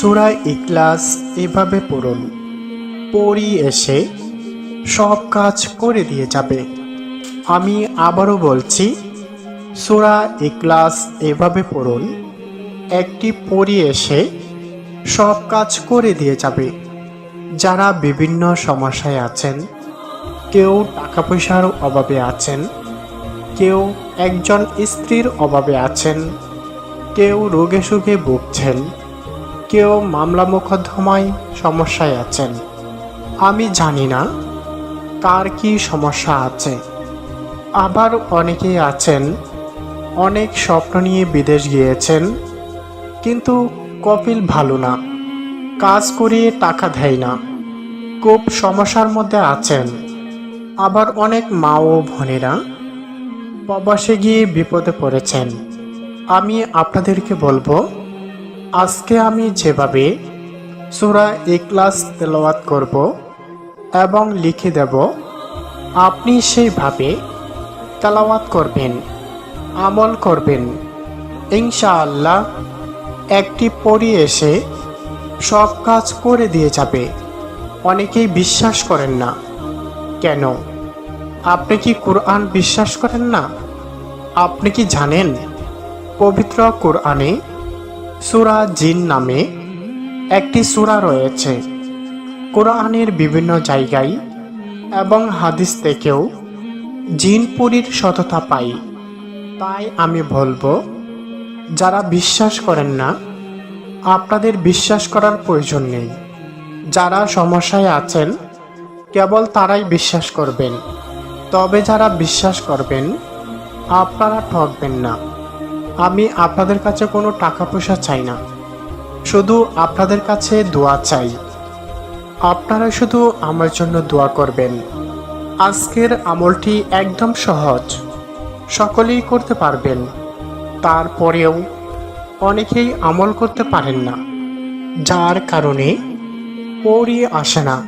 সূরা ইখলাস এভাবে পড়ুন, পড়ি এসে সব কাজ করে দিয়ে যাবে। আমি আবারও বলছি, সূরা ইখলাস এভাবে পড়ুন, একটি পড়ি এসে সব কাজ করে দিয়ে যাবে। যারা বিভিন্ন সমস্যায় আছেন, কেউ টাকা পয়সার অভাবে আছেন, কেউ একজন স্ত্রীর অভাবে আছেন, কেউ রোগে সুখে ভুগছেন, কেউ মামলা মোকদ্দমায় সমস্যায় আছেন। আমি জানি না কার কি সমস্যা আছে। আবার অনেকেই আছেন অনেক স্বপ্ন নিয়ে বিদেশ গিয়েছেন, কিন্তু কপিল ভালো না, কাজ করিয়ে টাকা দেয় না, খুব সমস্যার মধ্যে আছেন। আবার অনেক মা ও বোনেরা প্রবাসে গিয়ে বিপদে পড়েছেন। আমি আপনাদেরকে বলবো, আজকে আমি যেভাবে সূরা ইখলাস তেলাওয়াত করব এবং লিখে দেব, আপনি সেইভাবে তেলাওয়াত করবেন, আমল করবেন। ইনশাআল্লাহ একটি পড়ি এসে সব কাজ করে দিয়ে যাবে। অনেকেই বিশ্বাস করেন না কেন? আপনি কি কোরআন বিশ্বাস করেন না? আপনি কি জানেন পবিত্র কোরআনে সূরা জিন নামে একটি সূরা রয়েছে? কোরআনের বিভিন্ন জায়গায় এবং হাদিস থেকেও জিনপুরীর সততা পাই। তাই আমি বলবো, যারা বিশ্বাস করেন না, আপনাদের বিশ্বাস করার প্রয়োজন নেই। যারা সমস্যায় আছেন কেবল তারাই বিশ্বাস করবেন। তবে যারা বিশ্বাস করবেন, আপনারা ঠকবেন না। আমি আপনাদের কাছে কোনো টাকা পয়সা চাই না, শুধু আপনাদের কাছে দোয়া চাই। আপনারা শুধু আমার জন্য দোয়া করবেন। আজকের আমলটি একদম সহজ, সকলেই করতে পারবেন। তারপরেও অনেকেই আমল করতে পারেন না, যার কারণে পড়ি আসে না।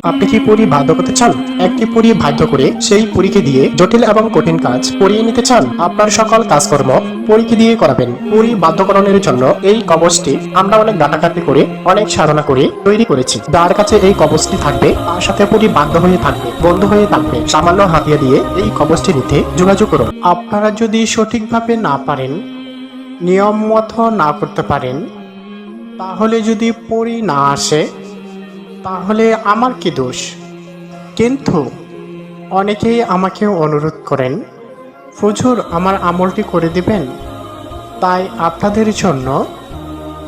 আপনি কি পড়ি বাধ্য করতে চান? একটি পড়ি বাধ্য করে সেই পরীকে দিয়ে জটিল এবং কঠিন কাজ করিয়ে নিতে চান? আপনার সকল কাজকর্ম পরীকে দিয়ে করাবেন। পড়ি বাধ্যকরণের জন্য এই কবচটি আমরা অনেক ডাটাকাটি করে, অনেক সাধনা করে তৈরি করেছি। যার কাছে এই কবচটি থাকবে, তার সাথে পড়ি বাধ্য হয়ে থাকবে, বন্ধ হয়ে থাকবে। সামান্য হাতিয়া দিয়ে এই কবচটি নিতে যোগাযোগ করুন। আপনারা যদি সঠিকভাবে না পারেন, নিয়ম মতো না করতে পারেন, তাহলে যদি পড়ি না আসে, তাহলে আমার কি দোষ? কিন্তু অনেকেই আমাকে অনুরোধ করেন, হুজুর আমার আমলটি করে দিবেন। তাই আপনাদের জন্য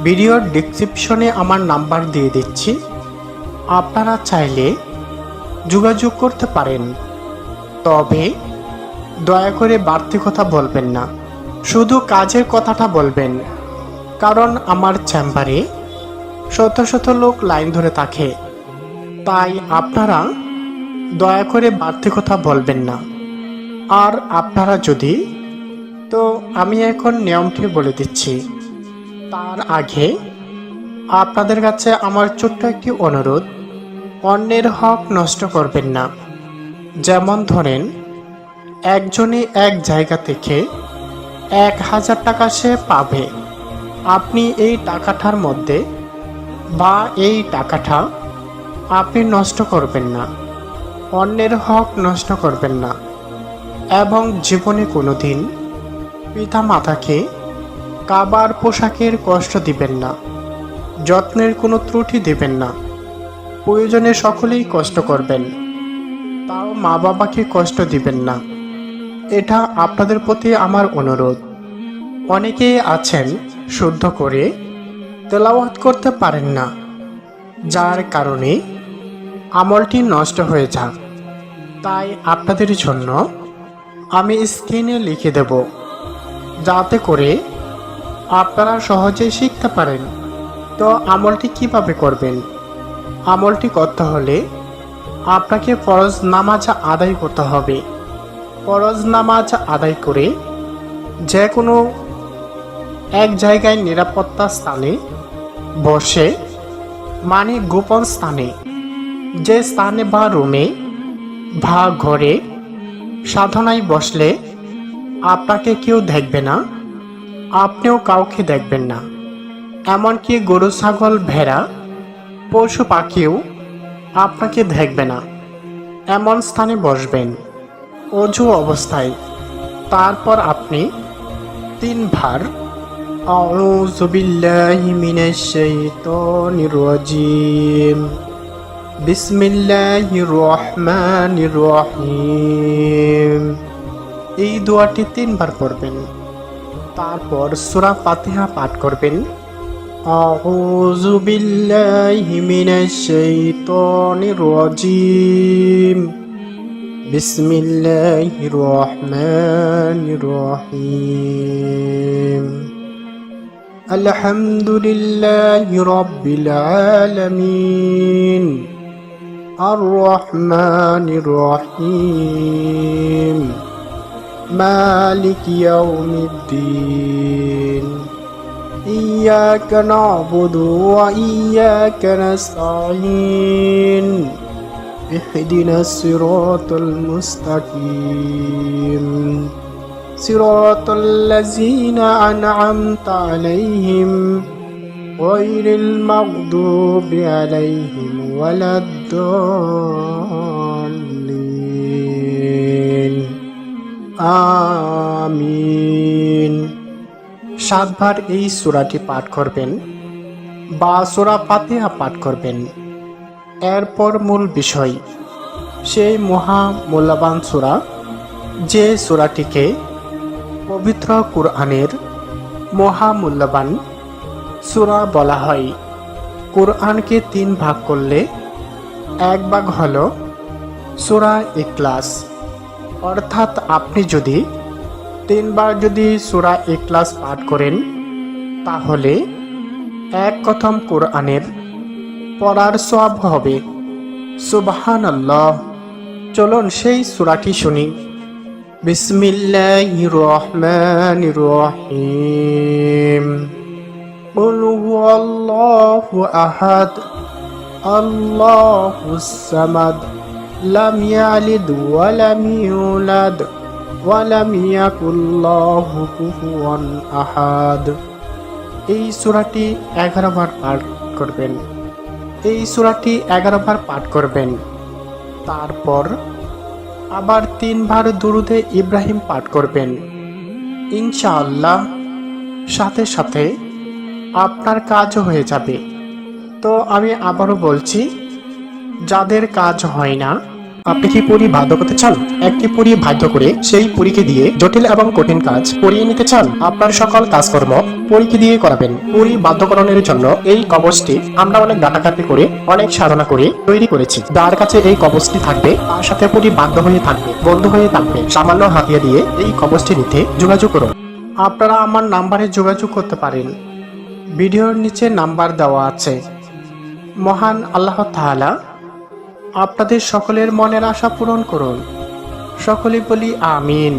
ভিডিওর ডেসক্রিপশনে আমার নাম্বার দিয়ে দিচ্ছি, আপনারা চাইলে যোগাযোগ করতে পারেন। তবে দয়া করে বাড়তি কথা বলবেন না, শুধু কাজের কথাটা বলবেন। কারণ আমার চেম্বারে শত শত লোক লাইন ধরে থাকে। তাই আপনারা দয়া করে বাড়তি কথা বলবেন না। আর আপনারা যদি, তো আমি এখন নিয়মটি বলে দিচ্ছি। তার আগে আপনাদের কাছে আমার ছোট্ট একটি অনুরোধ, অন্যের হক নষ্ট করবেন না। যেমন ধরেন, একজনে এক জায়গা থেকে 1000 টাকা সে পাবে। আপনি এই টাকাটার মধ্যে বা এই টাকাটা আপনি নষ্ট করবেন না, অন্যের হক নষ্ট করবেন না। এবং জীবনে কোনোদিন পিতা মাতাকে খাবার পোশাকের কষ্ট দিবেন না, যত্নের কোনো ত্রুটি দিবেন না। প্রয়োজনে সকলেই কষ্ট করবেন, তাও মা বাবাকে কষ্ট দিবেন না। এটা আপনাদের প্রতি আমার অনুরোধ। অনেকেই আছেন শুদ্ধ করে তেলাওয়াত করতে পারেন না, যার কারণে আমলটি নষ্ট হয়ে যাক। তাই আপনাদের জন্য আমি স্ক্রিনে লিখে দেব, যাতে করে আপনারা সহজেই শিখতে পারেন। তো আমলটি কিভাবে করবেন? আমলটি করতে হলে আপনাকে ফরজ নামাজ আদায় করতে হবে। ফরজ নামাজ আদায় করে যে কোনো এক জায়গায় নিরাপত্তা স্থানে বসে, মানে গোপন স্থানে, যে স্থানে বা রুমে বা ঘরে সাধনায় বসলে আপনাকে কেউ দেখবে না, আপনিও কাউকে দেখবেন না। এমনকি গরু ছাগল ভেড়া পশু পাখিও আপনাকে দেখবে না। এমন স্থানে বসবেন অজু অবস্থায়। তারপর আপনি 3 বার আউযু বিল্লাহি মিনাশ শাইতানির রাজিম, বিসমিল্লাহির রহমানির রহিম এই দোয়াটি 3 বার পড়বেন। তারপর সূরা ফাতিহা পাঠ করবেন। আউযু বিল্লাহি মিনাশ শাইতানির রাজিম, বিসমিল্লাহির রহমানির রহিম, আলহামদুলিল্লাহি রাব্বিল আলামিন, আর রহমানির রহিম, মালিক ইয়াউমিদ্দিন, ইয়্যাকা না'বুদু ওয়া ইয়্যাকা নাস্তাঈন, ইহদিনাস সিরাতাল মুস্তাকিম, সিরাতাল লাযীনা আন'আমতা আলাইহিম গায়রিল মাগদুবি আলাইহিম ওয়ালাদ-দাল্লিন। আমিন। 7 বার এই সূরাটি পাঠ করবেন বা সূরা ফাতিহা পাঠ করবেন। এরপর মূল বিষয়, সেই মহা মূল্যবান সূরা, যে সূরাটিকে পবিত্র কুরআনের মহামূল্যবান সূরা বলা হয়। কুরআনকে 3 ভাগ করলে 1 ভাগ হলো সূরা ইখলাস। অর্থাৎ আপনি যদি 3 বার যদি সূরা ইখলাস পাঠ করেন, তাহলে 1 খতম কুরআনের পড়ার সওয়াব হবে। সুবহানাল্লাহ। চলুন সেই সূরাটি শুনি। বিসমিল্লাহির রহমানির রহিম। কুল হুয়াল্লাহু আহাদ, আল্লাহুস সামাদ, লাম ইয়ালিদ ওয়া লাম ইউলাদ ওয়া লাম ইয়াকুল লাহু কুফুয়ান আহাদ। এই সূরাটি 11 বার পাঠ করবেন। এই সূরাটি 11 বার পাঠ করবেন। তারপর আবার 3 বার দুরুদে ইব্রাহিম পাঠ করবেন। ইনশাআল্লাহ সাথে সাথে আপনার কাজও হয়ে যাবে। তো আমি আবারও বলছি, যাদের কাজ হয় না, আপনি কি পরী বাধ্য করতে চান? একটি পরী বাধ্য করে সেই পরীকে দিয়ে জটিল এবং কঠিন কাজ করিয়ে নিতে চান? আপনার সকল কাজকর্ম পরীকে দিয়ে করাবেন। পরী বাধ্যকরণের জন্য এই কবচটি আমরা অনেক ডাটাকাটি করে, অনেক সাধনা করে তৈরি করেছি। যার কাছে এই কবচটি থাকবে, তার সাথে পরী বাধ্য হয়ে থাকবে, বন্ধু হয়ে থাকবে। সামান্য হাতিয়া দিয়ে এই কবচটি নিতে যোগাযোগ করুন। আপনারা আমার নাম্বারে যোগাযোগ করতে পারেন। ভিডিওর নিচে নাম্বার দেওয়া আছে। মহান আল্লাহ তাআলা আপনাদের সকলের মনের আশা পূরণ করুন। সকলে বলি আমিন।